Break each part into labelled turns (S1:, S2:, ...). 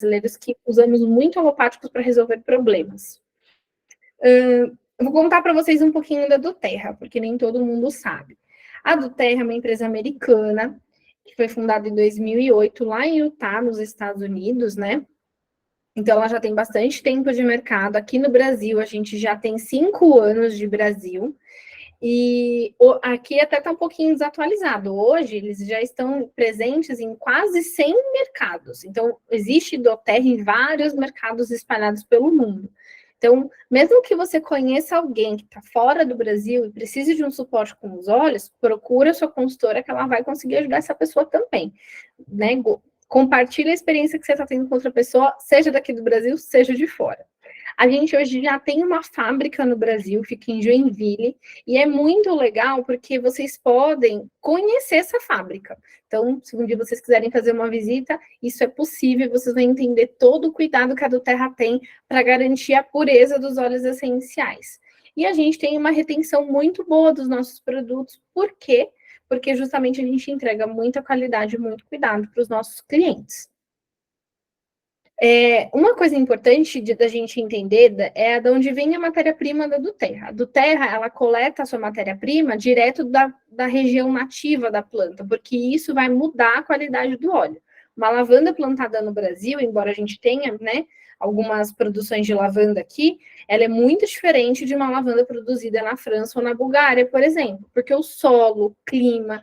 S1: brasileiros que usamos muito alopáticos para resolver problemas. Eu vou contar para vocês um pouquinho da doTERRA, porque nem todo mundo sabe. A doTERRA é uma empresa americana, que foi fundada em 2008, lá em Utah, nos Estados Unidos, né? Então, ela já tem bastante tempo de mercado. Aqui no Brasil, a gente já tem 5 anos de Brasil. E aqui até está um pouquinho desatualizado. Hoje, eles já estão presentes em quase 100 mercados. Então, existe doTERRA em vários mercados espalhados pelo mundo. Então, mesmo que você conheça alguém que está fora do Brasil e precise de um suporte com os olhos, procura a sua consultora que ela vai conseguir ajudar essa pessoa também, né? Compartilha a experiência que você está tendo com outra pessoa, seja daqui do Brasil, seja de fora. A gente hoje já tem uma fábrica no Brasil, fica em Joinville, e é muito legal porque vocês podem conhecer essa fábrica. Então, se um dia vocês quiserem fazer uma visita, isso é possível, vocês vão entender todo o cuidado que a doTERRA tem para garantir a pureza dos óleos essenciais. E a gente tem uma retenção muito boa dos nossos produtos, por quê? Porque justamente a gente entrega muita qualidade e muito cuidado para os nossos clientes. Uma coisa importante da gente entender é de onde vem a matéria-prima da doTERRA. A doTERRA, ela coleta a sua matéria-prima direto da região nativa da planta, porque isso vai mudar a qualidade do óleo. Uma lavanda plantada no Brasil, embora a gente tenha, né, algumas produções de lavanda aqui, ela é muito diferente de uma lavanda produzida na França ou na Bulgária, por exemplo, porque o solo, o clima,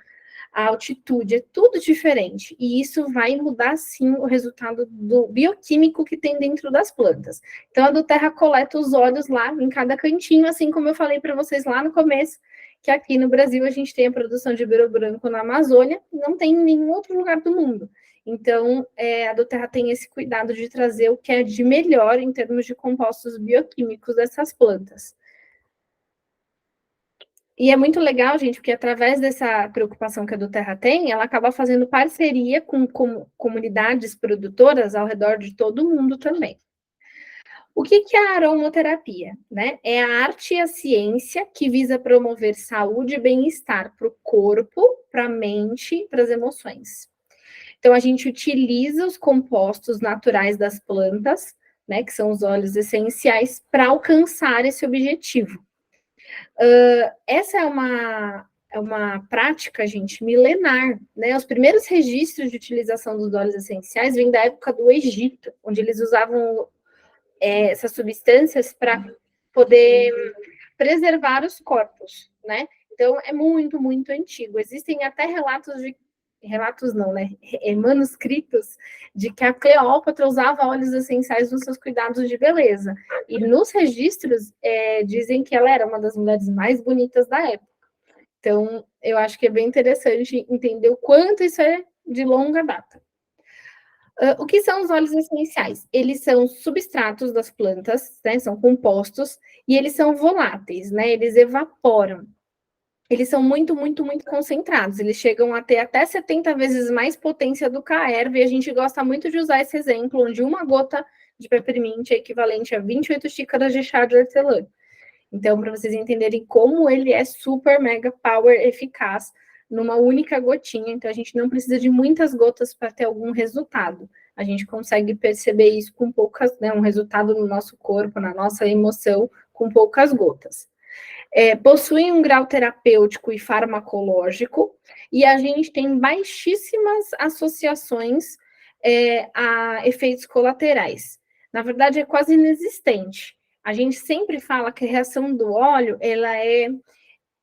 S1: a altitude, é tudo diferente. E isso vai mudar, sim, o resultado do bioquímico que tem dentro das plantas. Então, a doTERRA coleta os óleos lá em cada cantinho, assim como eu falei para vocês lá no começo, que aqui no Brasil a gente tem a produção de bero branco na Amazônia, não tem em nenhum outro lugar do mundo. Então, a doTERRA tem esse cuidado de trazer o que é de melhor em termos de compostos bioquímicos dessas plantas. E é muito legal, gente, porque através dessa preocupação que a doTERRA tem, ela acaba fazendo parceria com comunidades produtoras ao redor de todo o mundo também. O que é a aromaterapia? Né? É a arte e a ciência que visa promover saúde e bem-estar para o corpo, para a mente, para as emoções. Então, a gente utiliza os compostos naturais das plantas, né, que são os óleos essenciais, para alcançar esse objetivo. Essa é uma prática, gente, milenar, né? Os primeiros registros de utilização dos óleos essenciais vêm da época do Egito, onde eles usavam essas substâncias para poder preservar os corpos, né? Então, é muito, muito antigo. Existem até relatos não, né? Manuscritos de que a Cleópatra usava óleos essenciais nos seus cuidados de beleza. E nos registros dizem que ela era uma das mulheres mais bonitas da época. Então, eu acho que é bem interessante entender o quanto isso é de longa data. O que são os óleos essenciais? Eles são substratos das plantas, né? São compostos, e eles são voláteis, né? Eles evaporam. Eles são muito, muito, muito concentrados. Eles chegam a ter até 70 vezes mais potência do que a erva, e a gente gosta muito de usar esse exemplo, onde uma gota de peppermint é equivalente a 28 xícaras de chá de hortelã. Então, para vocês entenderem como ele é super, mega power eficaz numa única gotinha. Então, a gente não precisa de muitas gotas para ter algum resultado. A gente consegue perceber isso com poucas, né, um resultado no nosso corpo, na nossa emoção, com poucas gotas. Possuem um grau terapêutico e farmacológico, e a gente tem baixíssimas associações a efeitos colaterais. Na verdade, é quase inexistente. A gente sempre fala que a reação do óleo, ela é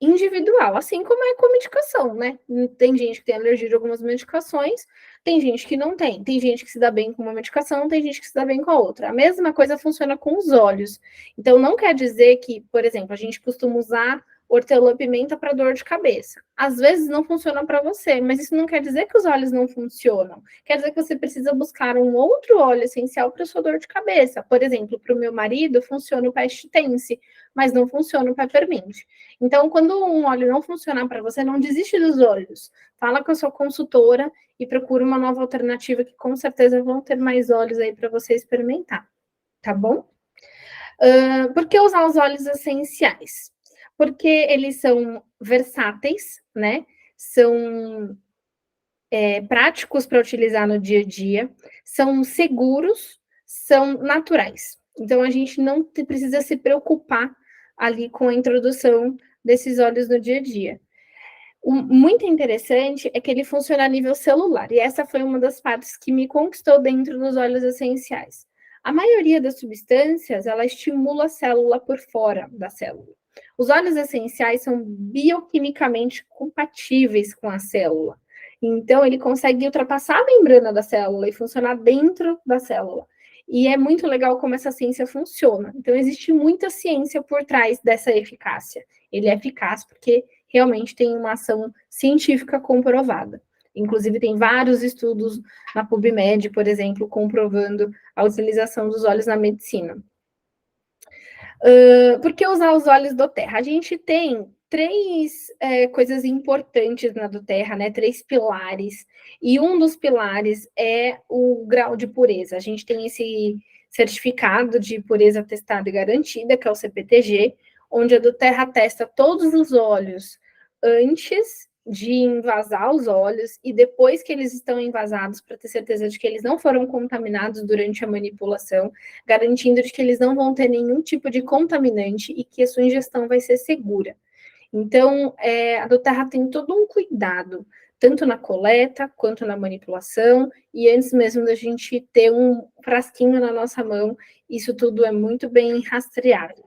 S1: individual, assim como é com medicação, né? Tem gente que tem alergia de algumas medicações, tem gente que não tem. Tem gente que se dá bem com uma medicação, tem gente que se dá bem com a outra. A mesma coisa funciona com os óleos. Então, não quer dizer que, por exemplo, a gente costuma usar hortelã-pimenta para dor de cabeça. Às vezes não funciona para você, mas isso não quer dizer que os óleos não funcionam. Quer dizer que você precisa buscar um outro óleo essencial para sua dor de cabeça. Por exemplo, para o meu marido funciona o Pestitense, mas não funciona o Peppermint. Então, quando um óleo não funcionar para você, não desiste dos óleos. Fala com a sua consultora e procura uma nova alternativa que com certeza vão ter mais óleos aí para você experimentar. Tá bom? Por que usar os óleos essenciais? Porque eles são versáteis, né? práticos para utilizar no dia a dia, são seguros, são naturais. Então, a gente não precisa se preocupar ali com a introdução desses óleos no dia a dia. O muito interessante é que ele funciona a nível celular, e essa foi uma das partes que me conquistou dentro dos óleos essenciais. A maioria das substâncias, ela estimula a célula por fora da célula. Os óleos essenciais são bioquimicamente compatíveis com a célula. Então, ele consegue ultrapassar a membrana da célula e funcionar dentro da célula. E é muito legal como essa ciência funciona. Então, existe muita ciência por trás dessa eficácia. Ele é eficaz porque realmente tem uma ação científica comprovada. Inclusive, tem vários estudos na PubMed, por exemplo, comprovando a utilização dos óleos na medicina. Por que usar os óleos do Terra? A gente tem três coisas importantes na do Terra, né? 3 pilares. E um dos pilares é o grau de pureza. A gente tem esse certificado de pureza testada e garantida, que é o CPTG, onde a do Terra testa todos os óleos antes de envasar os óleos e depois que eles estão envasados, para ter certeza de que eles não foram contaminados durante a manipulação, garantindo de que eles não vão ter nenhum tipo de contaminante e que a sua ingestão vai ser segura. Então, a do Terra tem todo um cuidado, tanto na coleta quanto na manipulação, e antes mesmo da gente ter um frasquinho na nossa mão, isso tudo é muito bem rastreado.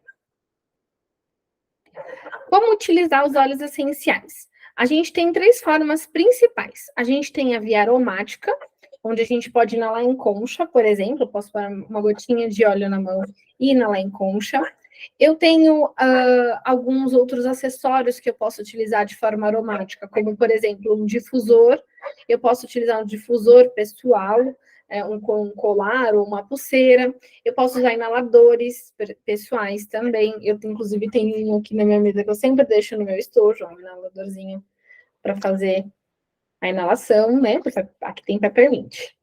S1: Como utilizar os óleos essenciais? A gente tem 3 formas principais. A gente tem a via aromática, onde a gente pode inalar em concha, por exemplo, eu posso pôr uma gotinha de óleo na mão e inalar em concha. Eu tenho alguns outros acessórios que eu posso utilizar de forma aromática, como, por exemplo, um difusor. Eu posso utilizar um difusor pessoal, um colar ou uma pulseira. Eu posso usar inaladores pessoais também. Eu, inclusive, tenho um aqui na minha mesa que eu sempre deixo no meu estojo, um inaladorzinho para fazer a inalação, né? Porque aqui tem peppermint.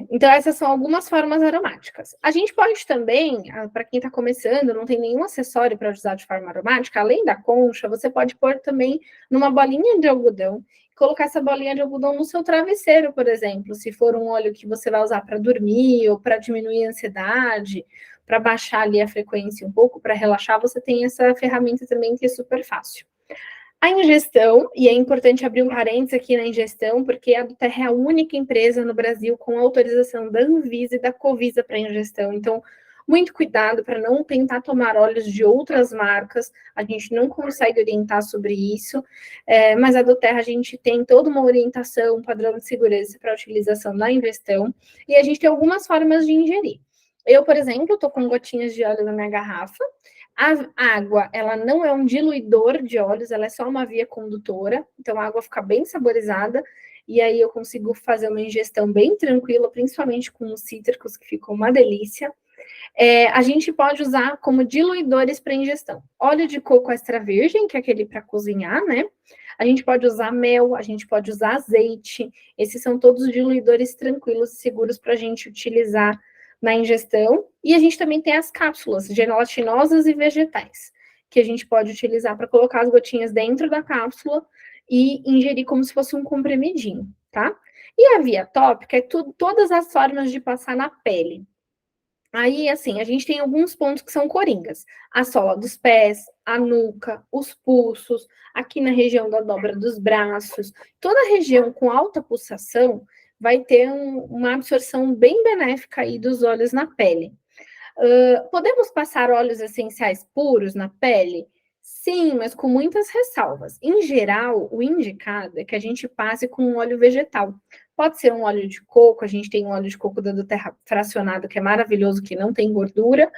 S1: Então, essas são algumas formas aromáticas. A gente pode também, para quem está começando, não tem nenhum acessório para usar de forma aromática, além da concha, você pode pôr também numa bolinha de algodão, colocar essa bolinha de algodão no seu travesseiro, por exemplo, se for um óleo que você vai usar para dormir ou para diminuir a ansiedade, para baixar ali a frequência um pouco, para relaxar, você tem essa ferramenta também que é super fácil. A ingestão, e é importante abrir um parênteses aqui na ingestão, porque a do Terra é a única empresa no Brasil com autorização da Anvisa e da Covisa para ingestão. Então, muito cuidado para não tentar tomar óleos de outras marcas, a gente não consegue orientar sobre isso, mas a do Terra a gente tem toda uma orientação, um padrão de segurança para a utilização na ingestão, e a gente tem algumas formas de ingerir. Eu, por exemplo, estou com gotinhas de óleo na minha garrafa. A água, ela não é um diluidor de óleos, ela é só uma via condutora, então a água fica bem saborizada, e aí eu consigo fazer uma ingestão bem tranquila, principalmente com os cítricos, que ficam uma delícia. A gente pode usar como diluidores para ingestão. Óleo de coco extra virgem, que é aquele para cozinhar, né? A gente pode usar mel, a gente pode usar azeite. Esses são todos diluidores tranquilos e seguros para a gente utilizar na ingestão. E a gente também tem as cápsulas gelatinosas e vegetais, que a gente pode utilizar para colocar as gotinhas dentro da cápsula e ingerir como se fosse um comprimidinho, tá? E a via tópica é todas as formas de passar na pele. Aí, assim, a gente tem alguns pontos que são coringas. A sola dos pés, a nuca, os pulsos, aqui na região da dobra dos braços. Toda a região com alta pulsação vai ter uma absorção bem benéfica aí dos óleos na pele. Podemos passar óleos essenciais puros na pele? Sim, mas com muitas ressalvas. Em geral, o indicado é que a gente passe com um óleo vegetal. Pode ser um óleo de coco, a gente tem um óleo de coco da Terra fracionado, que é maravilhoso, que não tem gordura,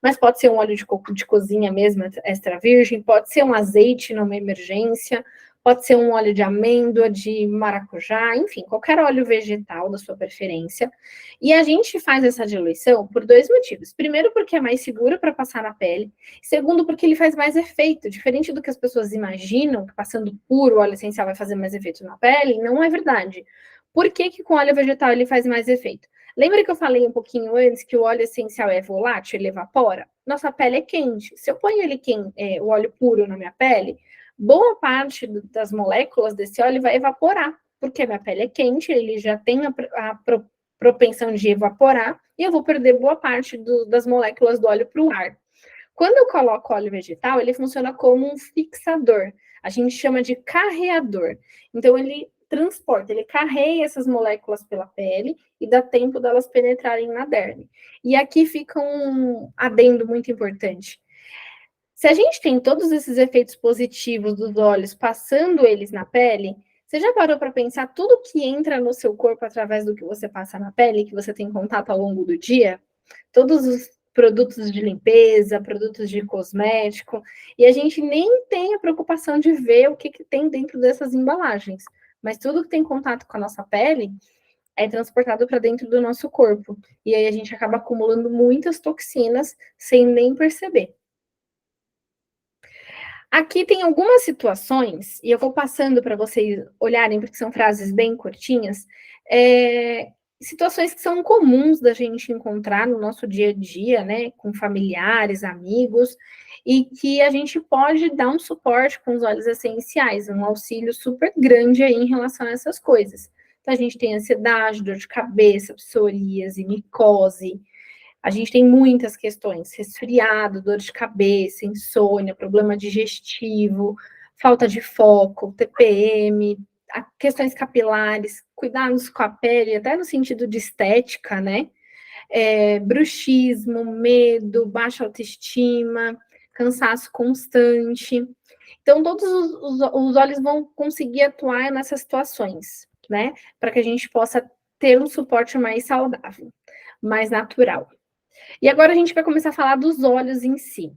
S1: mas pode ser um óleo de coco de cozinha mesmo, extra virgem, pode ser um azeite numa emergência, pode ser um óleo de amêndoa, de maracujá, enfim, qualquer óleo vegetal da sua preferência. E a gente faz essa diluição por 2 motivos. Primeiro, porque é mais seguro para passar na pele. Segundo, porque ele faz mais efeito. Diferente do que as pessoas imaginam, que passando puro óleo essencial vai fazer mais efeito na pele, não é verdade. Por que que com óleo vegetal ele faz mais efeito? Lembra que eu falei um pouquinho antes que o óleo essencial é volátil, ele evapora? Nossa pele é quente. Se eu ponho o óleo puro na minha pele, boa parte das moléculas desse óleo vai evaporar. porque minha pele é quente, ele já tem propensão de evaporar, e eu vou perder boa parte das moléculas do óleo para o ar. Quando eu coloco óleo vegetal, ele funciona como um fixador. A gente chama de carreador. Então, ele transporta, ele carrega essas moléculas pela pele e dá tempo delas penetrarem na derme. E aqui fica um adendo muito importante. Se a gente tem todos esses efeitos positivos dos óleos, passando eles na pele, você já parou para pensar tudo que entra no seu corpo através do que você passa na pele, que você tem contato ao longo do dia? Todos os produtos de limpeza, produtos de cosmético, e a gente nem tem a preocupação de ver o que tem dentro dessas embalagens. Mas tudo que tem contato com a nossa pele é transportado para dentro do nosso corpo. E aí a gente acaba acumulando muitas toxinas sem nem perceber. Aqui tem algumas situações, e eu vou passando para vocês olharem, porque são frases bem curtinhas, situações que são comuns da gente encontrar no nosso dia a dia, né, com familiares, amigos, e que a gente pode dar um suporte com os óleos essenciais, um auxílio super grande aí em relação a essas coisas. Então, a gente tem ansiedade, dor de cabeça, psoríase, micose. A gente tem muitas questões: resfriado, dor de cabeça, insônia, problema digestivo, falta de foco, TPM, questões capilares, cuidados com a pele, até no sentido de estética, né? Bruxismo, medo, baixa autoestima, cansaço constante. Então, todos os olhos vão conseguir atuar nessas situações, né? Para que a gente possa ter um suporte mais saudável, mais natural. E agora a gente vai começar a falar dos óleos em si.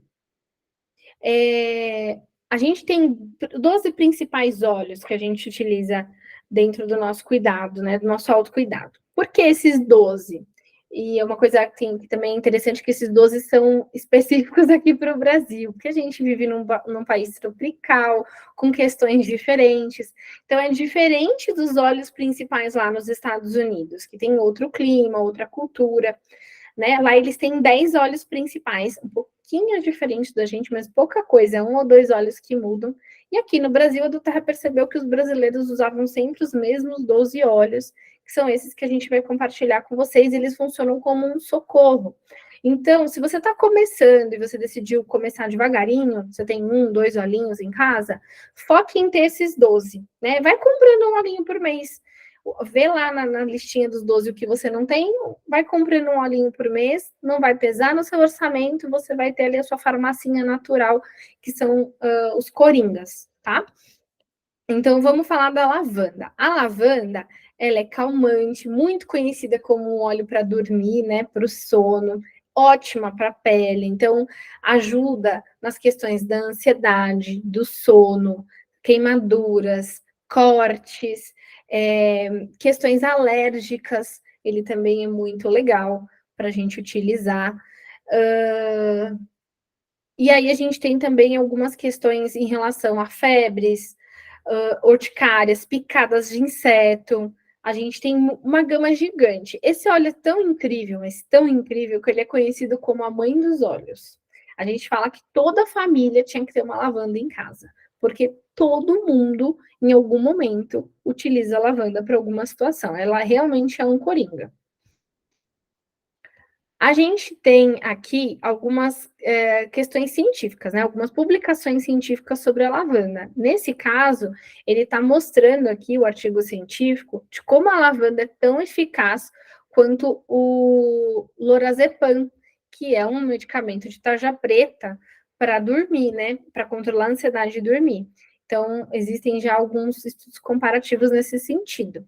S1: A gente tem 12 principais óleos que a gente utiliza dentro do nosso cuidado, né? Do nosso autocuidado. Por que esses 12? E é uma coisa que também é interessante, que esses 12 são específicos aqui para o Brasil, porque a gente vive num país tropical, com questões diferentes. Então, é diferente dos óleos principais lá nos Estados Unidos, que tem outro clima, outra cultura. Né? Lá eles têm 10 óleos principais, um pouquinho diferente da gente, mas pouca coisa, é 1 ou 2 óleos que mudam. E aqui no Brasil, a do Terra percebeu que os brasileiros usavam sempre os mesmos 12 óleos, que são esses que a gente vai compartilhar com vocês, e eles funcionam como um socorro. Então, se você está começando e você decidiu começar devagarinho, você tem 1, 2 olhinhos em casa, foque em ter esses 12, né? Vai comprando um olhinho por mês. Vê lá na listinha dos 12 o que você não tem, vai comprando um olhinho por mês, não vai pesar no seu orçamento, você vai ter ali a sua farmacinha natural, que são os coringas, tá? Então, vamos falar da lavanda. A lavanda, ela é calmante, muito conhecida como um óleo para dormir, né, para o sono, ótima para a pele, então ajuda nas questões da ansiedade, do sono, queimaduras, cortes, questões alérgicas, ele também é muito legal para a gente utilizar. E aí a gente tem também algumas questões em relação a febres, urticárias, picadas de inseto. A gente tem uma gama gigante. Esse óleo é tão incrível, mas tão incrível, que ele é conhecido como a mãe dos óleos. A gente fala que toda família tinha que ter uma lavanda em casa, porque todo mundo, em algum momento, utiliza a lavanda para alguma situação. Ela realmente é um coringa. A gente tem aqui algumas questões científicas, né? Algumas publicações científicas sobre a lavanda. Nesse caso, ele está mostrando aqui o artigo científico de como a lavanda é tão eficaz quanto o lorazepam, que é um medicamento de tarja preta para dormir, né? Para controlar a ansiedade de dormir. Então, existem já alguns estudos comparativos nesse sentido.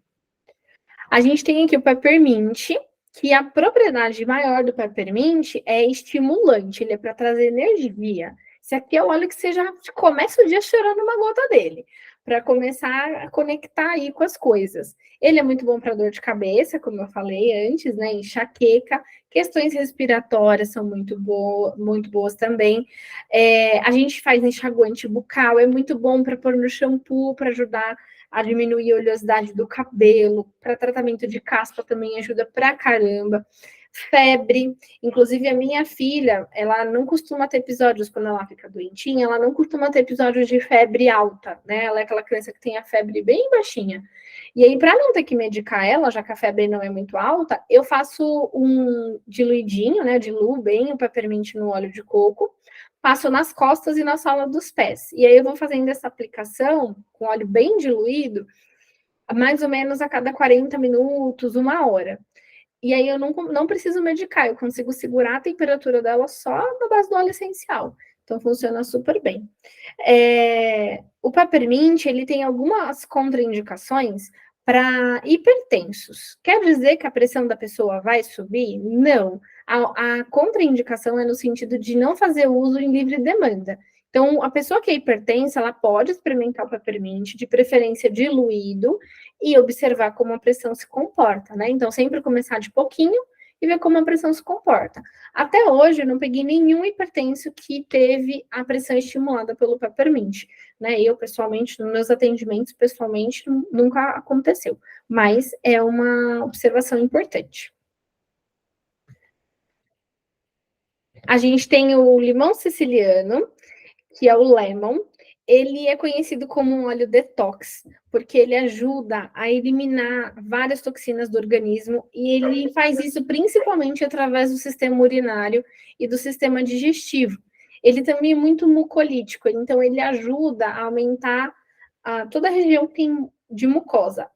S1: A gente tem aqui o peppermint, que a propriedade maior do peppermint é estimulante, ele é para trazer energia. Esse aqui é o óleo que você já começa o dia chorando uma gota dele, para começar a conectar aí com as coisas. Ele é muito bom para dor de cabeça, como eu falei antes, né? Enxaqueca, questões respiratórias são muito boas também. A gente faz enxaguante bucal, é muito bom para pôr no shampoo, para ajudar a diminuir a oleosidade do cabelo, para tratamento de caspa também ajuda pra caramba. febre. Inclusive, a minha filha, ela não costuma ter episódios, quando ela fica doentinha, ela não costuma ter episódios de febre alta, né? Ela é aquela criança que tem a febre bem baixinha. E aí, para não ter que medicar ela, já que a febre não é muito alta, eu faço um diluidinho, né? Diluo bem o peppermint no óleo de coco, passo nas costas e na sola dos pés. E aí eu vou fazendo essa aplicação com óleo bem diluído, mais ou menos a cada 40 minutos, 1 hora. E aí eu não preciso medicar, eu consigo segurar a temperatura dela só na base do óleo essencial. Então funciona super bem. O peppermint, ele tem algumas contraindicações para hipertensos. Quer dizer que a pressão da pessoa vai subir? Não. A contraindicação é no sentido de não fazer uso em livre demanda. Então, a pessoa que é hipertensa, ela pode experimentar o peppermint, de preferência diluído, e observar como a pressão se comporta, né? Então, sempre começar de pouquinho e ver como a pressão se comporta. Até hoje, eu não peguei nenhum hipertenso que teve a pressão estimulada pelo peppermint, né? Eu, pessoalmente, nos meus atendimentos, pessoalmente, nunca aconteceu. Mas é uma observação importante. A gente tem o limão siciliano, que é o lemon. Ele é conhecido como um óleo detox, porque ele ajuda a eliminar várias toxinas do organismo e ele faz isso principalmente através do sistema urinário e do sistema digestivo. Ele também é muito mucolítico, então ele ajuda a aumentar toda a região que tem de mucosa.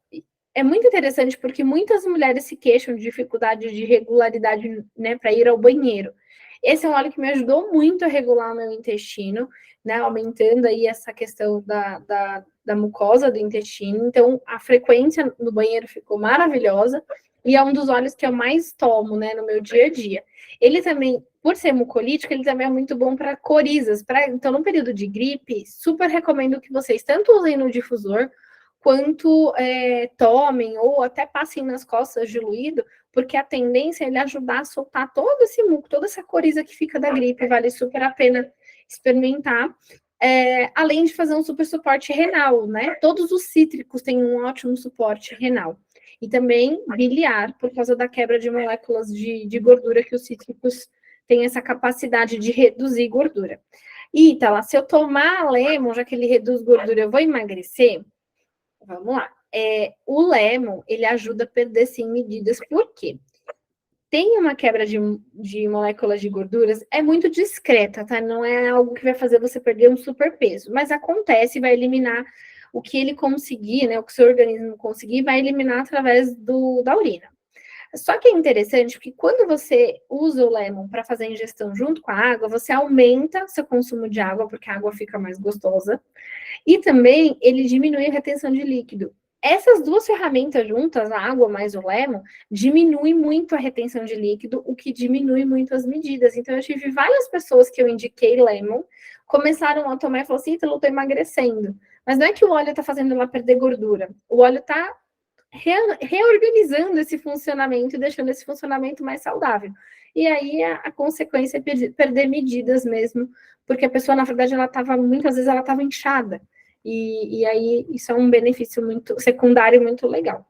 S1: É muito interessante porque muitas mulheres se queixam de dificuldade de regularidade, né, para ir ao banheiro. Esse é um óleo que me ajudou muito a regular o meu intestino, né, aumentando aí essa questão da mucosa do intestino. Então, a frequência no banheiro ficou maravilhosa e é um dos óleos que eu mais tomo, né, no meu dia a dia. Ele também, por ser mucolítico, ele também é muito bom para corizas. Então, no período de gripe, super recomendo que vocês tanto usem no difusor, quanto tomem ou até passem nas costas diluído, porque a tendência é ele ajudar a soltar todo esse muco, toda essa coriza que fica da gripe, vale super a pena experimentar. Além de fazer um super suporte renal, né? Todos os cítricos têm um ótimo suporte renal. E também biliar, por causa da quebra de moléculas de gordura que os cítricos têm essa capacidade de reduzir gordura. E, tá lá, se eu tomar lemon, já que ele reduz gordura, eu vou emagrecer? Vamos lá. O lemon, ele ajuda a perder, sim, medidas. Por quê? Tem uma quebra de moléculas de gorduras, é muito discreta, tá? Não é algo que vai fazer você perder um super peso, mas acontece, vai eliminar o que ele conseguir, né? O que o seu organismo conseguir, vai eliminar através da urina. Só que é interessante porque quando você usa o lemon para fazer a ingestão junto com a água, você aumenta seu consumo de água, porque a água fica mais gostosa. E também ele diminui a retenção de líquido. Essas duas ferramentas juntas, a água mais o lemon, diminui muito a retenção de líquido, o que diminui muito as medidas. Então, eu tive várias pessoas que eu indiquei lemon, começaram a tomar e falaram assim, eu estou emagrecendo. Mas não é que o óleo está fazendo ela perder gordura. O óleo está reorganizando esse funcionamento e deixando esse funcionamento mais saudável. E aí a consequência é perder medidas mesmo, porque a pessoa, na verdade, muitas vezes ela estava inchada. E aí isso é um benefício muito secundário, muito legal.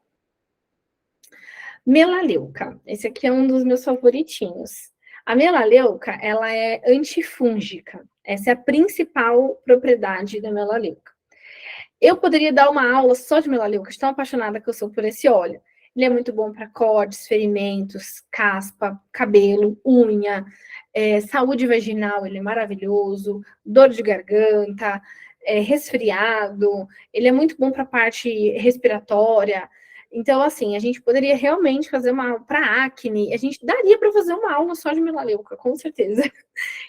S1: Melaleuca. Esse aqui é um dos meus favoritinhos. A melaleuca, ela é antifúngica. Essa é a principal propriedade da melaleuca. Eu poderia dar uma aula só de melaleuca, tão apaixonada que eu sou por esse óleo. Ele é muito bom para cortes, ferimentos, caspa, cabelo, unha, saúde vaginal, ele é maravilhoso, dor de garganta, resfriado, ele é muito bom para a parte respiratória. Então, assim, a gente poderia realmente fazer uma aula para acne, a gente daria para fazer uma aula só de melaleuca, com certeza.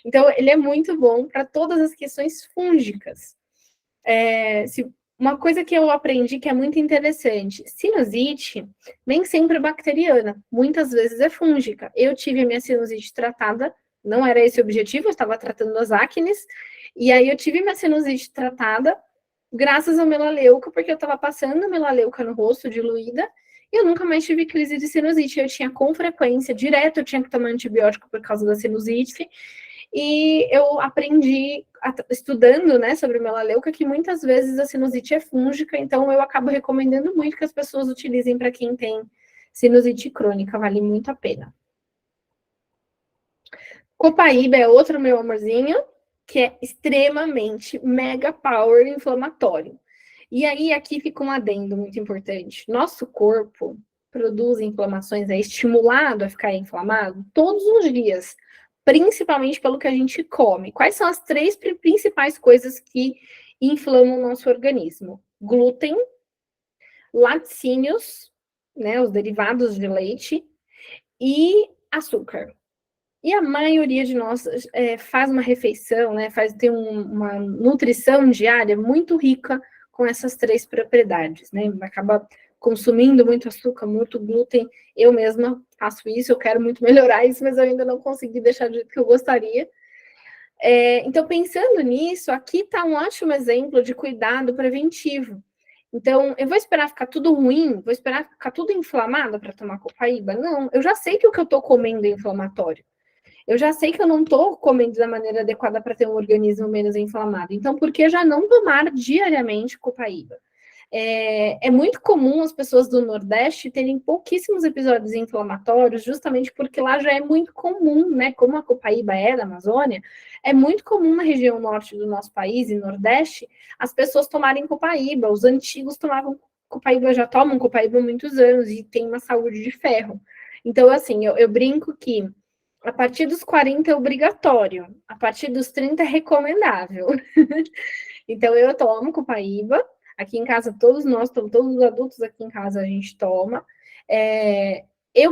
S1: Então, ele é muito bom para todas as questões fúngicas. Uma coisa que eu aprendi que é muito interessante, sinusite nem sempre é bacteriana, muitas vezes é fúngica. Eu tive a minha sinusite tratada, não era esse o objetivo, eu estava tratando as acnes, e aí eu tive minha sinusite tratada graças ao melaleuca, porque eu estava passando melaleuca no rosto, diluída, e eu nunca mais tive crise de sinusite. Eu tinha com frequência, direto eu tinha que tomar antibiótico por causa da sinusite, e eu aprendi, estudando, né, sobre melaleuca, que muitas vezes a sinusite é fúngica, então eu acabo recomendando muito que as pessoas utilizem para quem tem sinusite crônica, vale muito a pena. Copaíba é outro meu amorzinho, que é extremamente mega power inflamatório. E aí, aqui fica um adendo muito importante. Nosso corpo produz inflamações, é estimulado a ficar inflamado todos os dias, principalmente pelo que a gente come. Quais são as três principais coisas que inflamam o nosso organismo? Glúten, laticínios, né, os derivados de leite, e açúcar. E a maioria de nós faz uma refeição, né, tem uma nutrição diária muito rica com essas três propriedades, né? Acaba consumindo muito açúcar, muito glúten. Eu mesma faço isso, eu quero muito melhorar isso, mas eu ainda não consegui deixar do jeito que eu gostaria. Então, pensando nisso, aqui está um ótimo exemplo de cuidado preventivo. Então, eu vou esperar ficar tudo ruim? Vou esperar ficar tudo inflamado para tomar copaíba? Não, eu já sei que o que eu estou comendo é inflamatório. Eu já sei que eu não estou comendo da maneira adequada para ter um organismo menos inflamado. Então, por que já não tomar diariamente copaíba? É muito comum as pessoas do Nordeste terem pouquíssimos episódios inflamatórios, justamente porque lá já é muito comum, né? Como a copaíba é da Amazônia, é muito comum na região norte do nosso país e Nordeste as pessoas tomarem copaíba. Os antigos tomavam copaíba, já tomam copaíba há muitos anos e têm uma saúde de ferro. Então, assim, eu brinco que a partir dos 40 é obrigatório, a partir dos 30 é recomendável. Então, eu tomo copaíba. Aqui em casa, todos os adultos aqui em casa a gente toma.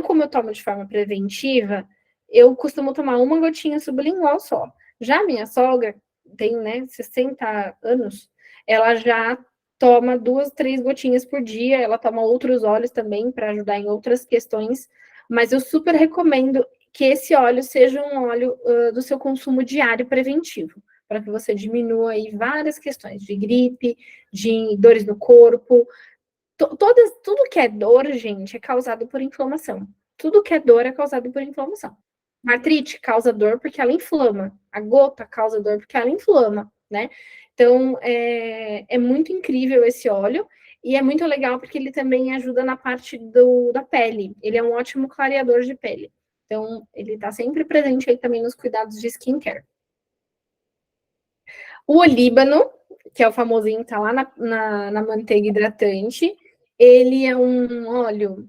S1: Como eu tomo de forma preventiva, eu costumo tomar uma gotinha sublingual só. Já minha sogra, tem, né, 60 anos, ela já toma 2, 3 gotinhas por dia, ela toma outros óleos também para ajudar em outras questões, mas eu super recomendo que esse óleo seja um óleo do seu consumo diário preventivo, para que você diminua aí várias questões de gripe, de dores no corpo. Tudo que é dor, gente, é causado por inflamação. Tudo que é dor é causado por inflamação. Artrite causa dor porque ela inflama. A gota causa dor porque ela inflama, né? Então, é muito incrível esse óleo. E é muito legal porque ele também ajuda na parte da pele. Ele é um ótimo clareador de pele. Então, ele está sempre presente aí também nos cuidados de skincare. O olíbano, que é o famosinho, tá lá na manteiga hidratante, ele é um óleo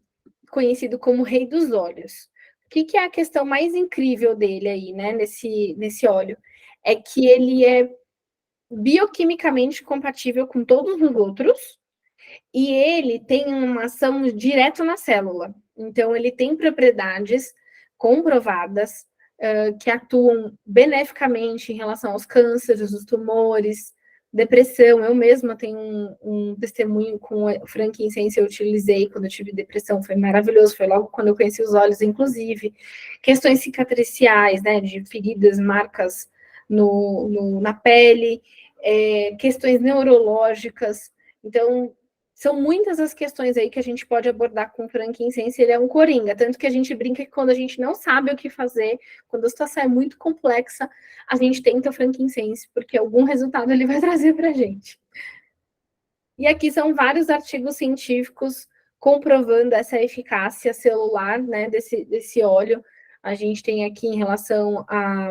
S1: conhecido como rei dos óleos. O que é a questão mais incrível dele aí, né, nesse óleo? É que ele é bioquimicamente compatível com todos os outros e ele tem uma ação direto na célula. Então, ele tem propriedades comprovadas que atuam beneficamente em relação aos cânceres, os tumores, depressão. Eu mesma tenho um testemunho com o frankincense, eu utilizei quando eu tive depressão, foi maravilhoso, foi logo quando eu conheci os olhos, inclusive. Questões cicatriciais, né, de feridas, marcas na pele, questões neurológicas. Então, são muitas as questões aí que a gente pode abordar com o frankincense, ele é um coringa, tanto que a gente brinca que quando a gente não sabe o que fazer, quando a situação é muito complexa, a gente tenta o frankincense, porque algum resultado ele vai trazer para a gente. E aqui são vários artigos científicos comprovando essa eficácia celular, né, desse óleo. A gente tem aqui em relação a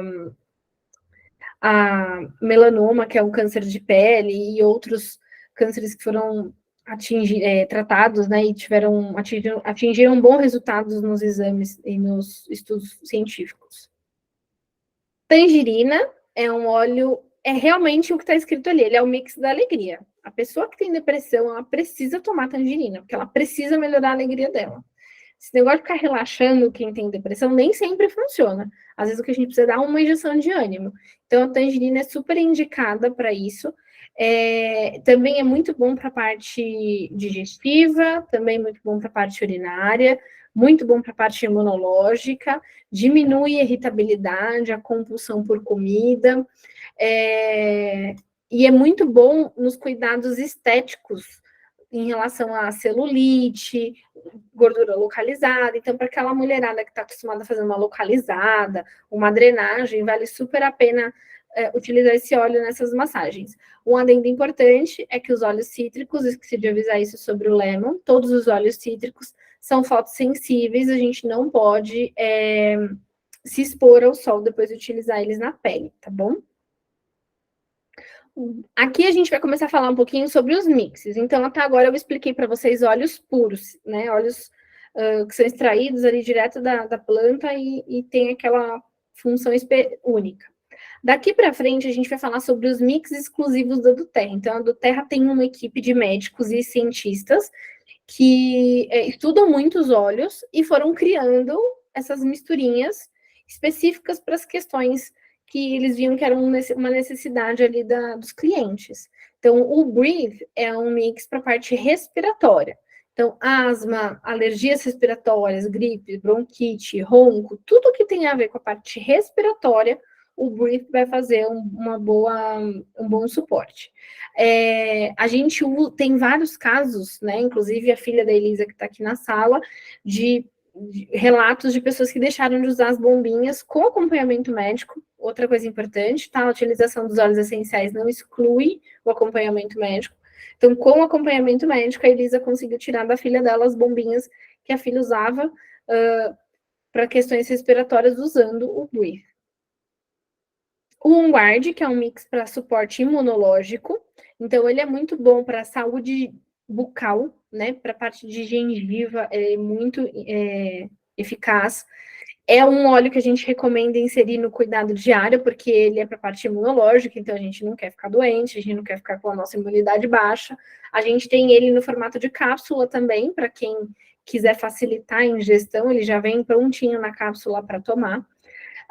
S1: melanoma, que é um câncer de pele, e outros cânceres que foram tratados, né, e atingiram bons resultados nos exames e nos estudos científicos. Tangerina é um óleo, é realmente o que está escrito ali, ele é o mix da alegria. A pessoa que tem depressão, ela precisa tomar tangerina, porque ela precisa melhorar a alegria dela. Esse negócio de ficar relaxando quem tem depressão nem sempre funciona. Às vezes o que a gente precisa dar é uma injeção de ânimo. Então, a tangerina é super indicada para isso. Também é muito bom para a parte digestiva, também muito bom para a parte urinária, muito bom para a parte imunológica, diminui a irritabilidade, a compulsão por comida, e é muito bom nos cuidados estéticos em relação à celulite, gordura localizada. Então, para aquela mulherada que está acostumada a fazer uma localizada, uma drenagem, vale super a pena utilizar esse óleo nessas massagens. Um adendo importante é que os óleos cítricos, esqueci de avisar isso sobre o lemon, todos os óleos cítricos são fotossensíveis, a gente não pode se expor ao sol depois de utilizar eles na pele, tá bom? Aqui a gente vai começar a falar um pouquinho sobre os mixes. Então, até agora eu expliquei para vocês óleos puros, né? Óleos que são extraídos ali direto da planta e tem aquela função única. Daqui para frente, a gente vai falar sobre os mix exclusivos da Doterra. Então, a Doterra tem uma equipe de médicos e cientistas que estudam muitos óleos e foram criando essas misturinhas específicas para as questões que eles viam que era uma necessidade ali dos clientes. Então, o Breathe é um mix para a parte respiratória. Então, asma, alergias respiratórias, gripe, bronquite, ronco, tudo que tem a ver com a parte respiratória, o Breathe vai fazer um bom suporte. A gente tem vários casos, né? Inclusive a filha da Elisa, que está aqui na sala, de relatos de pessoas que deixaram de usar as bombinhas com acompanhamento médico. Outra coisa importante, tá? A utilização dos óleos essenciais não exclui o acompanhamento médico. Então, com o acompanhamento médico, a Elisa conseguiu tirar da filha dela as bombinhas que a filha usava para questões respiratórias usando o Breathe. O OnGuard, que é um mix para suporte imunológico. Então, ele é muito bom para a saúde bucal, né? Para a parte de gengiva, é muito eficaz. É um óleo que a gente recomenda inserir no cuidado diário, porque ele é para a parte imunológica, então a gente não quer ficar doente, a gente não quer ficar com a nossa imunidade baixa. A gente tem ele no formato de cápsula também, para quem quiser facilitar a ingestão, ele já vem prontinho na cápsula para tomar.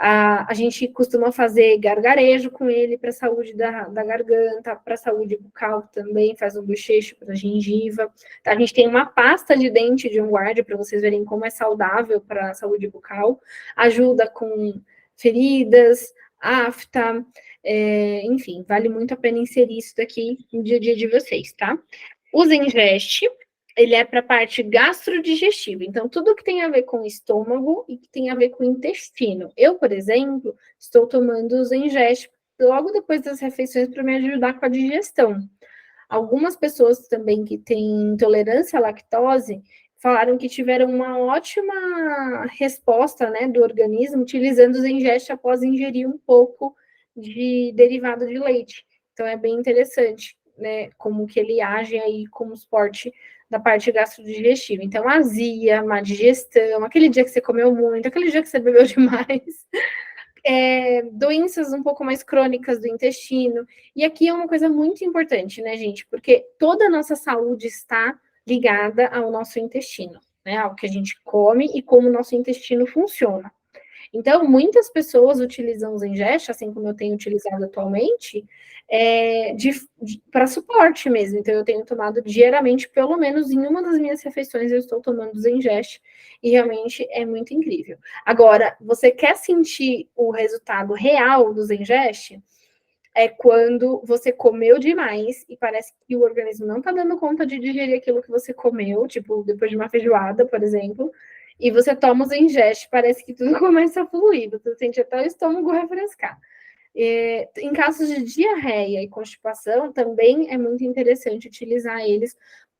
S1: A gente costuma fazer gargarejo com ele para a saúde da garganta, para a saúde bucal também, faz um bochecho para a gengiva. A gente tem uma pasta de dente de OnGuard para vocês verem como é saudável para a saúde bucal. Ajuda com feridas, afta, enfim, vale muito a pena inserir isso daqui no dia a dia de vocês, tá? O Zengest, ele é para a parte gastrodigestiva. Então, tudo que tem a ver com o estômago e que tem a ver com o intestino. Eu, por exemplo, estou tomando o Zengest logo depois das refeições para me ajudar com a digestão. Algumas pessoas também que têm intolerância à lactose falaram que tiveram uma ótima resposta, né, do organismo utilizando o Zengest após ingerir um pouco de derivado de leite. Então, é bem interessante, né, como que ele age aí como suporte da parte gastrodigestiva. Então, azia, má digestão, aquele dia que você comeu muito, aquele dia que você bebeu demais, doenças um pouco mais crônicas do intestino. E aqui é uma coisa muito importante, né, gente? Porque toda a nossa saúde está ligada ao nosso intestino, né? Ao que a gente come e como o nosso intestino funciona. Então, muitas pessoas utilizam o Zengest, assim como eu tenho utilizado atualmente, para suporte mesmo. Então, eu tenho tomado diariamente, pelo menos em uma das minhas refeições, eu estou tomando o Zengest, e realmente é muito incrível. Agora, você quer sentir o resultado real do Zengest? É quando você comeu demais e parece que o organismo não está dando conta de digerir aquilo que você comeu, tipo, depois de uma feijoada, por exemplo, e você toma os Zengest, parece que tudo começa a fluir, você sente até o estômago refrescar. Em casos de diarreia e constipação, também é muito interessante utilizar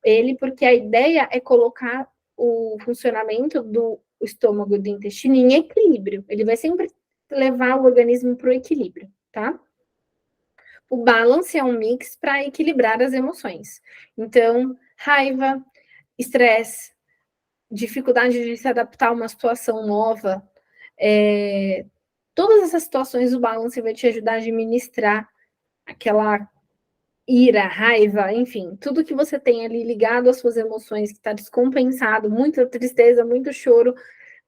S1: ele, porque a ideia é colocar o funcionamento do estômago e do intestino em equilíbrio. Ele vai sempre levar o organismo para o equilíbrio, tá? O balance é um mix para equilibrar as emoções. Então, raiva, estresse, dificuldade de se adaptar a uma situação nova, todas essas situações o balance vai te ajudar a administrar aquela ira, raiva, enfim, tudo que você tem ali ligado às suas emoções, que está descompensado, muita tristeza, muito choro,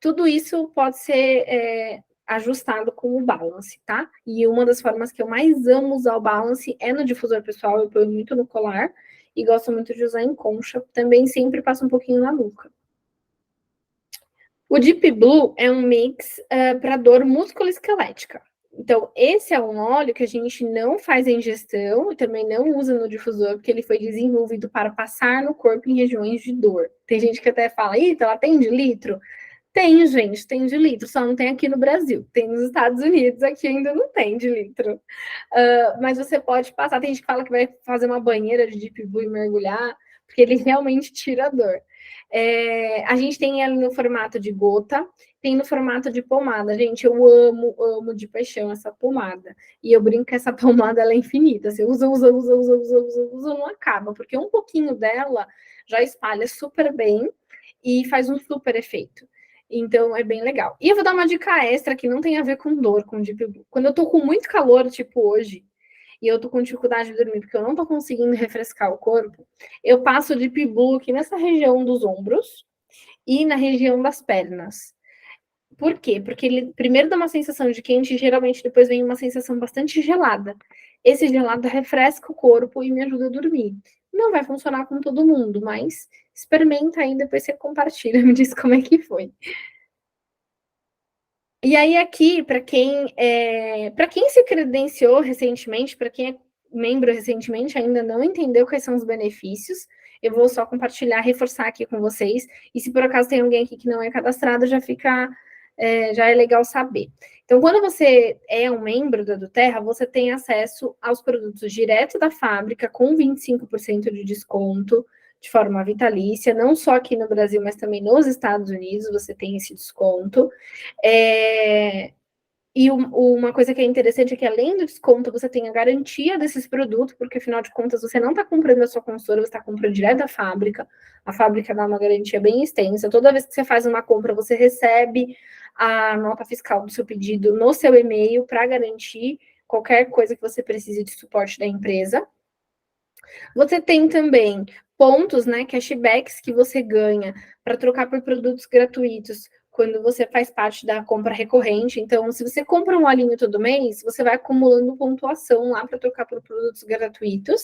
S1: tudo isso pode ser ajustado com o balance, tá? E uma das formas que eu mais amo usar o balance é no difusor pessoal, eu ponho muito no colar e gosto muito de usar em concha, também sempre passo um pouquinho na nuca. O Deep Blue é um mix para dor musculoesquelética. Então, esse é um óleo que a gente não faz a ingestão e também não usa no difusor, porque ele foi desenvolvido para passar no corpo em regiões de dor. Tem gente que até fala, ela tem de litro? Tem, gente, tem de litro, só não tem aqui no Brasil. Tem nos Estados Unidos, aqui ainda não tem de litro. Mas você pode passar, tem gente que fala que vai fazer uma banheira de Deep Blue e mergulhar, porque ele realmente tira a dor. A gente tem ele no formato de gota, tem no formato de pomada. Gente, eu amo, amo de paixão essa pomada. E eu brinco que essa pomada ela é infinita. Você usa, não acaba, porque um pouquinho dela já espalha super bem e faz um super efeito. Então é bem legal. E eu vou dar uma dica extra que não tem a ver com dor, com Deep Blue. Quando eu tô com muito calor, tipo hoje, e eu tô com dificuldade de dormir porque eu não tô conseguindo refrescar o corpo, eu passo Deep Blue aqui nessa região dos ombros e na região das pernas. Por quê? Porque ele primeiro dá uma sensação de quente e geralmente depois vem uma sensação bastante gelada. Esse gelado refresca o corpo e me ajuda a dormir. Não vai funcionar com todo mundo, mas experimenta aí, depois você compartilha, me diz como é que foi. E aí aqui, para quem se credenciou recentemente, para quem é membro recentemente, ainda não entendeu quais são os benefícios, eu vou só compartilhar, reforçar aqui com vocês. E se por acaso tem alguém aqui que não é cadastrado, já é legal saber. Então, quando você é um membro da Terra, você tem acesso aos produtos direto da fábrica, com 25% de desconto, de forma vitalícia, não só aqui no Brasil, mas também nos Estados Unidos, você tem esse desconto. E uma coisa que é interessante é que, além do desconto, você tem a garantia desses produtos, porque, afinal de contas, você não está comprando a sua consultora, você está comprando direto da fábrica. A fábrica dá uma garantia bem extensa. Toda vez que você faz uma compra, você recebe a nota fiscal do seu pedido no seu e-mail para garantir qualquer coisa que você precise de suporte da empresa. Você tem também pontos, né, cashbacks que você ganha para trocar por produtos gratuitos quando você faz parte da compra recorrente. Então, se você compra um olhinho todo mês, você vai acumulando pontuação lá para trocar por produtos gratuitos.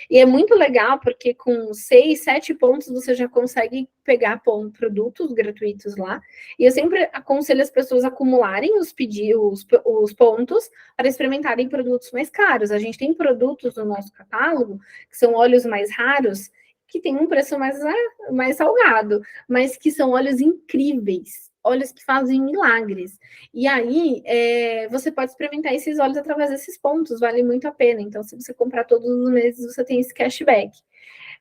S1: E é muito legal porque com 6, 7 pontos você já consegue pegar produtos gratuitos lá. E eu sempre aconselho as pessoas a acumularem os pontos para experimentarem produtos mais caros. A gente tem produtos no nosso catálogo que são óleos mais raros, que tem um preço mais salgado, mas que são óleos incríveis, óleos que fazem milagres. E aí, você pode experimentar esses óleos através desses pontos, vale muito a pena. Então, se você comprar todos os meses, você tem esse cashback.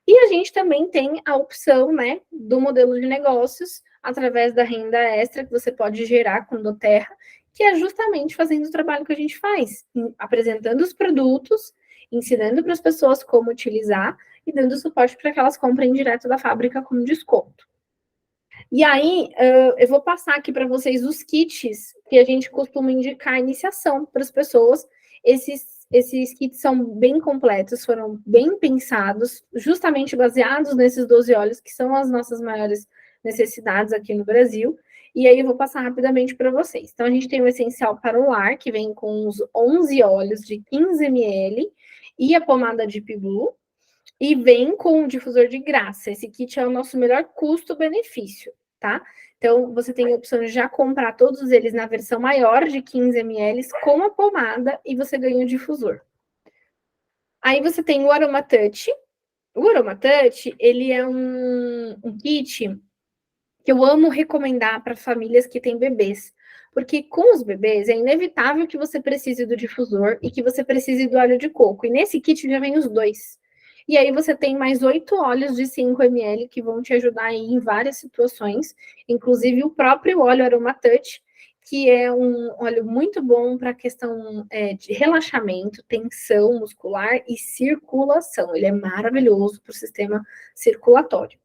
S1: E a gente também tem a opção, né, do modelo de negócios, através da renda extra que você pode gerar com Doterra, que é justamente fazendo o trabalho que a gente faz, apresentando os produtos, ensinando para as pessoas como utilizar e dando suporte para que elas comprem direto da fábrica com desconto. E aí, eu vou passar aqui para vocês os kits que a gente costuma indicar a iniciação para as pessoas. Esses kits são bem completos, foram bem pensados, justamente baseados nesses 12 óleos, que são as nossas maiores necessidades aqui no Brasil. E aí eu vou passar rapidamente para vocês. Então, a gente tem o essencial para o lar, que vem com os 11 óleos de 15 ml, e a pomada de Blue, e vem com um difusor de graça. Esse kit é o nosso melhor custo-benefício, tá? Então, você tem a opção de já comprar todos eles na versão maior de 15 ml com a pomada e você ganha o difusor. Aí você tem o Aroma Touch. O Aroma Touch, ele é um kit que eu amo recomendar para famílias que têm bebês. Porque com os bebês é inevitável que você precise do difusor e que você precise do óleo de coco. E nesse kit já vem os dois. E aí você tem mais 8 óleos de 5 ml que vão te ajudar aí em várias situações, inclusive o próprio óleo Aroma Touch, que é um óleo muito bom para a questão de relaxamento, tensão muscular e circulação. Ele é maravilhoso para o sistema circulatório.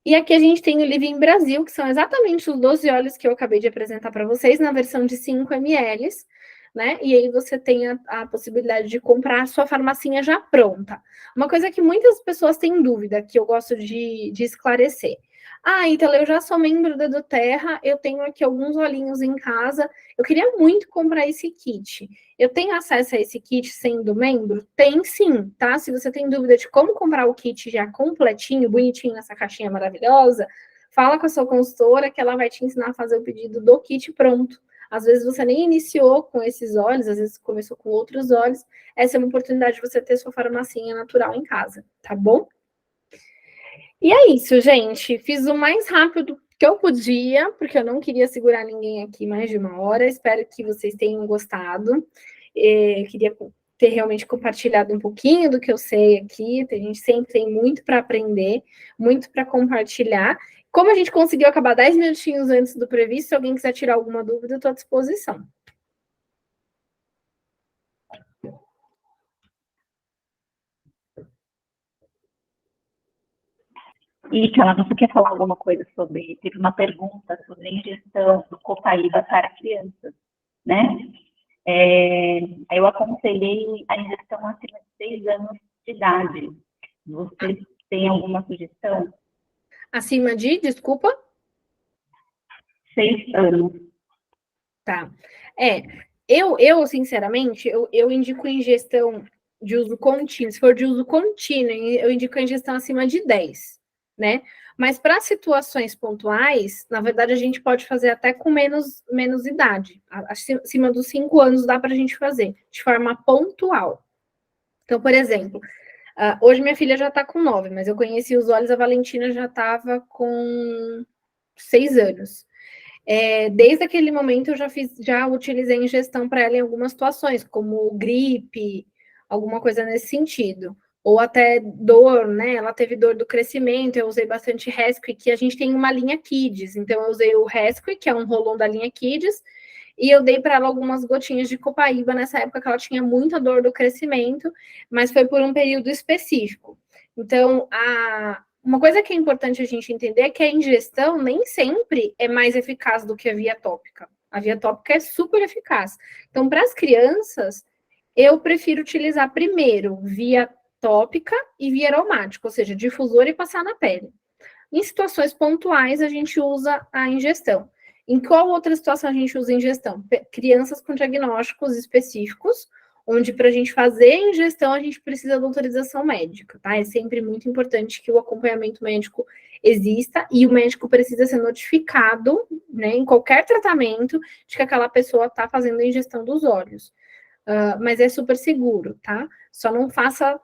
S1: E aqui a gente tem o Living Brasil, que são exatamente os 12 óleos que eu acabei de apresentar para vocês, na versão de 5 ml, né? E aí você tem a possibilidade de comprar a sua farmacinha já pronta. Uma coisa que muitas pessoas têm dúvida, que eu gosto de esclarecer. Ah, então eu já sou membro da Doterra, eu tenho aqui alguns olhinhos em casa, eu queria muito comprar esse kit. Eu tenho acesso a esse kit sendo membro? Tem sim, tá? Se você tem dúvida de como comprar o kit já completinho, bonitinho, nessa caixinha maravilhosa, fala com a sua consultora que ela vai te ensinar a fazer o pedido do kit pronto. Às vezes você nem iniciou com esses óleos, às vezes começou com outros óleos. Essa é uma oportunidade de você ter sua farmacinha natural em casa, tá bom? E é isso, gente. Fiz o mais rápido que eu podia, porque eu não queria segurar ninguém aqui mais de uma hora. Espero que vocês tenham gostado. Queria ter realmente compartilhado um pouquinho do que eu sei aqui. A gente sempre tem muito para aprender, muito para compartilhar. Como a gente conseguiu acabar 10 minutinhos antes do previsto, se alguém quiser tirar alguma dúvida, eu estou à disposição.
S2: E, Carla, você quer falar alguma coisa sobre... Teve uma pergunta sobre a ingestão do Copaíba para crianças, né? Eu aconselhei a ingestão acima de 6 anos de idade. Você tem alguma sugestão?
S1: Acima de, desculpa?
S2: 6 anos.
S1: Tá. Eu sinceramente, eu indico ingestão de uso contínuo. Se for de uso contínuo, eu indico a ingestão acima de 10, né? Mas para situações pontuais, na verdade, a gente pode fazer até com menos idade. Acima dos 5 anos dá para a gente fazer, de forma pontual. Então, por exemplo, hoje minha filha já está com 9, mas eu conheci os olhos, a Valentina já estava com 6 anos. Desde aquele momento eu já utilizei ingestão para ela em algumas situações, como gripe, alguma coisa nesse sentido. Ou até dor, né? Ela teve dor do crescimento, eu usei bastante Rescue, que a gente tem uma linha Kids. Então, eu usei o Rescue, que é um rolão da linha Kids, e eu dei para ela algumas gotinhas de Copaíba nessa época que ela tinha muita dor do crescimento, mas foi por um período específico. Então, uma coisa que é importante a gente entender é que a ingestão nem sempre é mais eficaz do que a via tópica. A via tópica é super eficaz. Então, para as crianças, eu prefiro utilizar primeiro via tópica e via aromática, ou seja, difusor e passar na pele. Em situações pontuais, a gente usa a ingestão. Em qual outra situação a gente usa ingestão? Crianças com diagnósticos específicos, onde para a gente fazer a ingestão, a gente precisa de autorização médica, tá? É sempre muito importante que o acompanhamento médico exista e o médico precisa ser notificado, né, em qualquer tratamento, de que aquela pessoa está fazendo a ingestão dos óleos. Mas é super seguro, tá? Só não faça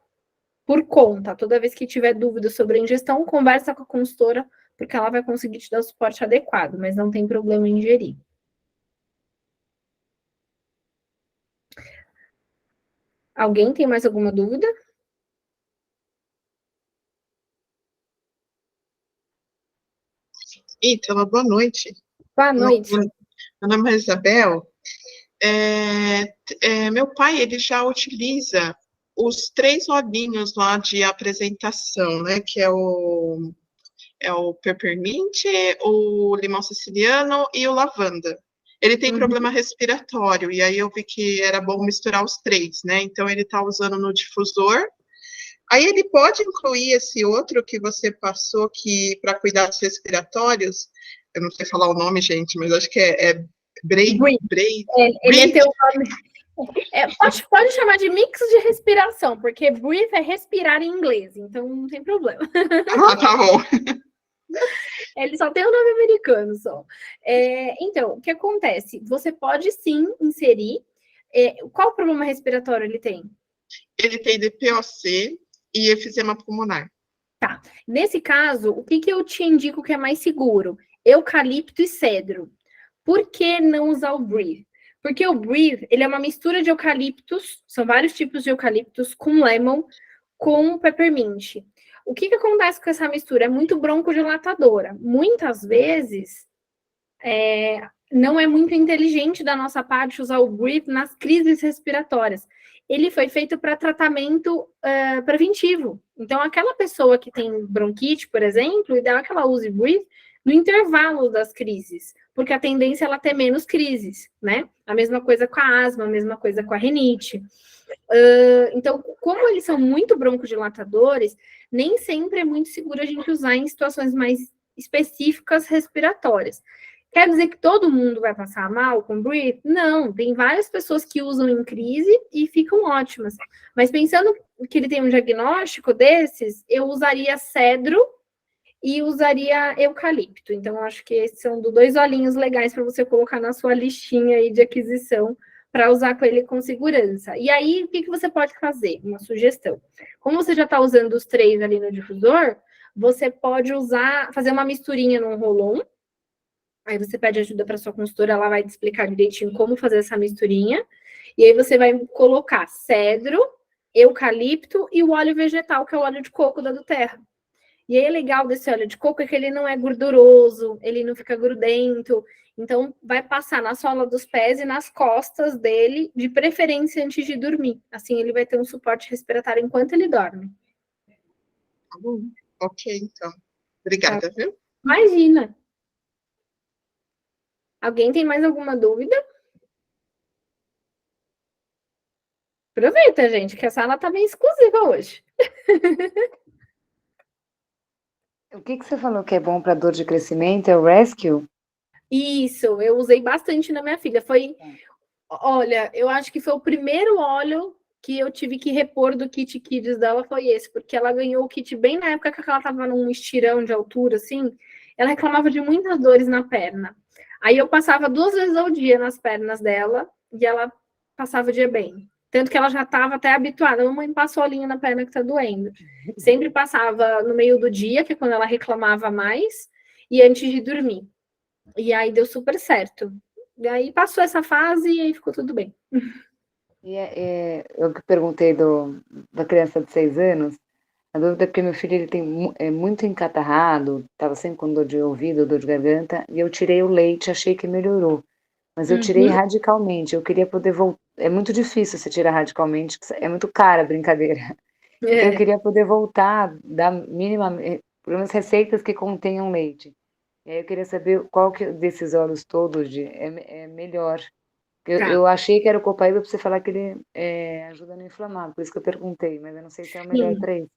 S1: por conta. Toda vez que tiver dúvida sobre a ingestão, conversa com a consultora, porque ela vai conseguir te dar o suporte adequado, mas não tem problema em ingerir. Alguém tem mais alguma dúvida?
S3: Então, boa noite.
S1: Boa noite.
S3: Meu nome é Isabel. Meu pai, ele já utiliza os 3 olhinhos lá de apresentação, né? Que é o peppermint, o limão siciliano e o lavanda. Ele tem problema respiratório, e aí eu vi que era bom misturar os 3, né? Então, ele tá usando no difusor. Aí ele pode incluir esse outro que você passou que para cuidados respiratórios, eu não sei falar o nome, gente, mas acho que é Breathe.
S1: Ele é teu nome. Pode chamar de mix de respiração, porque breathe é respirar em inglês, então não tem problema.
S3: Ah, tá bom.
S1: Ele só tem o nome americano, só. Então, o que acontece? Você pode sim inserir. Qual problema respiratório ele tem?
S3: Ele tem DPOC e efizema pulmonar.
S1: Tá. Nesse caso, o que eu te indico que é mais seguro? Eucalipto e cedro. Por que não usar o Breathe? Porque o Breathe, ele é uma mistura de eucaliptos, são vários tipos de eucaliptos, com lemon, com peppermint. O que acontece com essa mistura? É muito broncodilatadora. Muitas vezes, não é muito inteligente da nossa parte usar o Breathe nas crises respiratórias. Ele foi feito para tratamento preventivo. Então, aquela pessoa que tem bronquite, por exemplo, o ideal é que ela use Breathe no intervalo das crises, porque a tendência é ela ter menos crises, né? A mesma coisa com a asma, a mesma coisa com a rinite. Então, como eles são muito broncodilatadores, nem sempre é muito seguro a gente usar em situações mais específicas respiratórias. Quer dizer que todo mundo vai passar mal com Breathe? Não, tem várias pessoas que usam em crise e ficam ótimas. Mas pensando que ele tem um diagnóstico desses, eu usaria cedro e usaria eucalipto. Então, acho que esses são 2 olhinhos legais para você colocar na sua listinha aí de aquisição para usar com ele com segurança. E aí, o que você pode fazer? Uma sugestão. Como você já está usando os 3 ali no difusor, você pode fazer uma misturinha num rolon. Aí você pede ajuda para sua consultora, ela vai te explicar direitinho como fazer essa misturinha. E aí você vai colocar cedro, eucalipto e o óleo vegetal, que é o óleo de coco da Doterra. E aí, é legal desse óleo de coco é que ele não é gorduroso, ele não fica grudento. Então, vai passar na sola dos pés e nas costas dele, de preferência antes de dormir. Assim, ele vai ter um suporte respiratório enquanto ele dorme.
S3: Tá bom. Ok, então. Obrigada, viu?
S1: Imagina! Alguém tem mais alguma dúvida? Aproveita, gente, que a sala tá bem exclusiva hoje.
S4: O que você falou que é bom para dor de crescimento? É o Rescue?
S1: Isso, eu usei bastante na minha filha. Olha, eu acho que foi o primeiro óleo que eu tive que repor do kit Kids dela, foi esse, porque ela ganhou o kit bem na época que ela tava num estirão de altura, assim, ela reclamava de muitas dores na perna. Aí eu passava 2 vezes ao dia nas pernas dela, e ela passava o dia bem. Tanto que ela já estava até habituada, mamãe, passa o olhinho na perna que tá doendo. Sempre passava no meio do dia, que é quando ela reclamava mais, e antes de dormir. E aí deu super certo. E aí passou essa fase e aí ficou tudo bem.
S4: E eu que perguntei da criança de 6 anos, a dúvida é porque meu filho ele é muito encatarrado, estava sempre com dor de ouvido, dor de garganta, e eu tirei o leite, achei que melhorou. Mas eu tirei radicalmente, eu queria poder voltar. É muito difícil você tirar radicalmente, é muito cara a brincadeira. Então eu queria poder voltar, dar pelo menos receitas que contenham leite. E aí eu queria saber qual que desses óleos todos é melhor. Eu achei que era o copaíba para você falar que ele ajuda a não inflamar, por isso que eu perguntei, mas eu não sei se é o melhor para isso.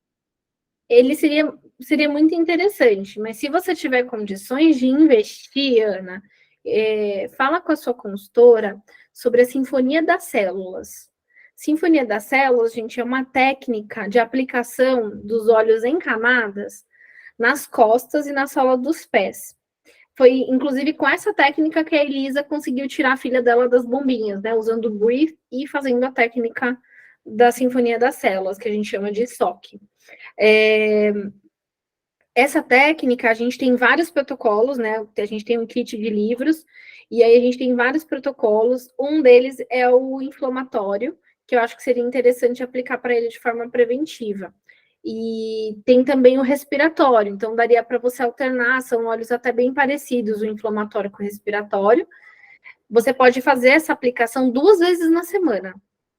S1: Ele seria muito interessante, mas se você tiver condições de investir, Ana, fala com a sua consultora sobre a Sinfonia das Células. Sinfonia das Células, gente, é uma técnica de aplicação dos óleos em camadas nas costas e na sola dos pés. Foi, inclusive, com essa técnica que a Elisa conseguiu tirar a filha dela das bombinhas, né? Usando o Breathe e fazendo a técnica da Sinfonia das Células, que a gente chama de SOC. Essa técnica, a gente tem vários protocolos, né? A gente tem um kit de livros, e aí a gente tem vários protocolos. Um deles é o inflamatório, que eu acho que seria interessante aplicar para ele de forma preventiva. E tem também o respiratório, então daria para você alternar, são óleos até bem parecidos, o inflamatório com o respiratório. Você pode fazer essa aplicação 2 vezes na semana,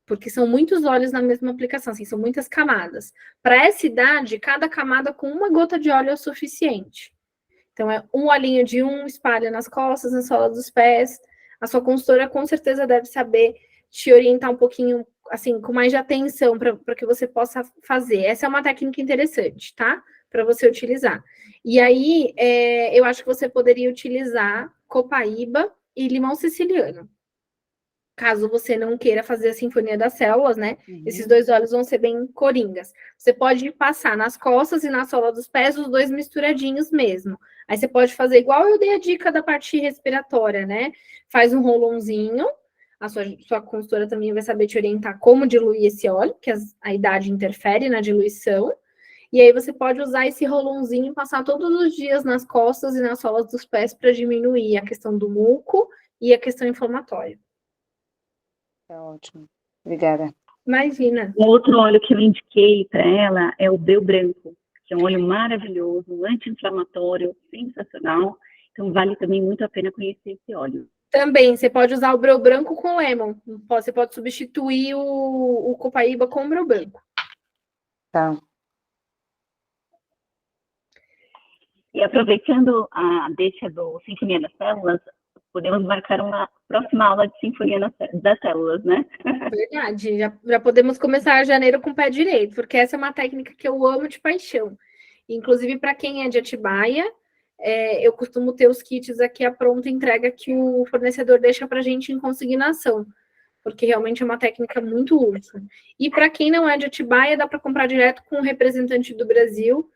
S1: porque são muitos óleos na mesma aplicação, assim, são muitas camadas. Para essa idade, cada camada com 1 gota de óleo é o suficiente. Então, é um olhinho de espalha nas costas, na sola dos pés. A sua consultora com certeza deve saber te orientar um pouquinho, assim, com mais de atenção para que você possa fazer. Essa é uma técnica interessante, tá? Para você utilizar. E aí, eu acho que você poderia utilizar copaíba e limão siciliano. Caso você não queira fazer a Sinfonia das Células, né? Esses 2 óleos vão ser bem coringas. Você pode passar nas costas e na sola dos pés, os 2 misturadinhos mesmo. Aí você pode fazer igual eu dei a dica da parte respiratória, né? Faz um rolãozinho. A sua consultora também vai saber te orientar como diluir esse óleo, que a idade interfere na diluição. E aí você pode usar esse rolãozinho e passar todos os dias nas costas e nas solas dos pés para diminuir a questão do muco e a questão inflamatória.
S4: Tá ótimo. Obrigada.
S1: Imagina.
S2: Um outro óleo que eu indiquei para ela é o Breu Branco, que é um óleo maravilhoso, anti-inflamatório, sensacional. Então, vale também muito a pena conhecer esse óleo.
S1: Também, você pode usar o Breu Branco com lemon. Você pode substituir o copaíba com o Breu Branco.
S4: Tá.
S2: E aproveitando a deixa do Sinfonia das Células, podemos marcar uma próxima aula de Sinfonia das Células, né?
S1: Verdade, já podemos começar janeiro com o pé direito, porque essa é uma técnica que eu amo de paixão. Inclusive, para quem é de Atibaia, eu costumo ter os kits aqui à pronta entrega que o fornecedor deixa para a gente em consignação, porque realmente é uma técnica muito útil. E para quem não é de Atibaia, dá para comprar direto com o representante do Brasil.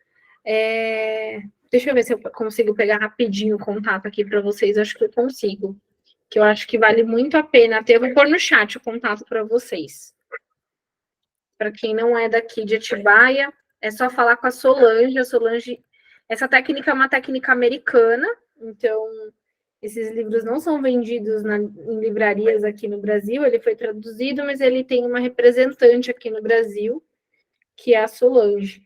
S1: Deixa eu ver se eu consigo pegar rapidinho o contato aqui para vocês, acho que eu consigo. Que eu acho que vale muito a pena ter. Eu vou pôr no chat o contato para vocês. Para quem não é daqui de Atibaia, é só falar com a Solange. A Solange, essa técnica é uma técnica americana, então esses livros não são vendidos em livrarias aqui no Brasil. Ele foi traduzido, mas ele tem uma representante aqui no Brasil, que é a Solange.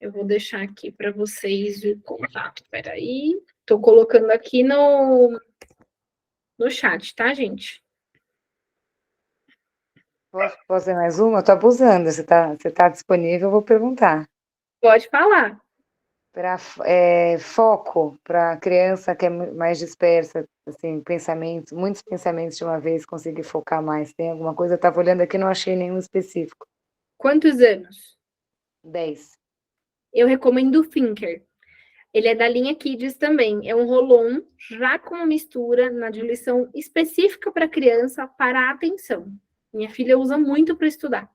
S1: Eu vou deixar aqui para vocês o contato. Peraí. Estou colocando aqui no chat, tá, gente?
S4: Posso fazer mais uma? Eu tô abusando. Você tá disponível, eu vou perguntar.
S1: Pode falar.
S4: Para foco para criança que é mais dispersa, assim, pensamentos, muitos pensamentos de uma vez, conseguir focar mais. Tem alguma coisa? Eu estava olhando aqui, não achei nenhum específico.
S1: Quantos anos?
S4: 10.
S1: Eu recomendo o Thinker. Ele é da linha Kids também. É um roll-on, já com uma mistura na diluição específica para criança, para a atenção. Minha filha usa muito para estudar.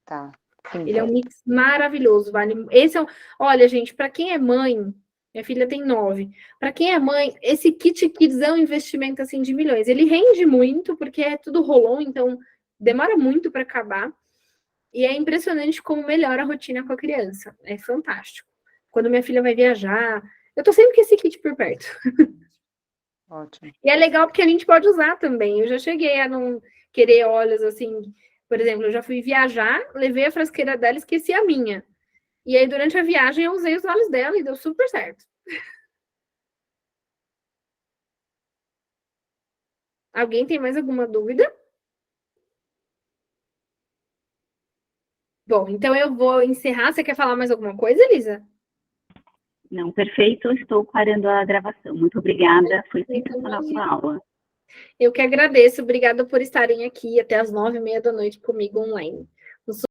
S4: Tá.
S1: Ele é um mix maravilhoso. Esse é olha, gente, para quem é mãe, minha filha tem 9. Para quem é mãe, esse Kit Kids é um investimento assim de milhões. Ele rende muito porque é tudo roll-on, então demora muito para acabar. E é impressionante como melhora a rotina com a criança. É fantástico. Quando minha filha vai viajar, eu tô sempre com esse kit por perto.
S4: Ótimo.
S1: E é legal porque a gente pode usar também. Eu já cheguei a não querer óleos assim. Por exemplo, eu já fui viajar, levei a frasqueira dela e esqueci a minha. E aí, durante a viagem, eu usei os óleos dela e deu super certo. Alguém tem mais alguma dúvida? Bom, então eu vou encerrar. Você quer falar mais alguma coisa, Elisa?
S2: Não, perfeito. Estou parando a gravação. Muito obrigada. Foi sensacional a sua aula.
S1: Eu que agradeço. Obrigada por estarem aqui até as 9h30 da noite comigo online.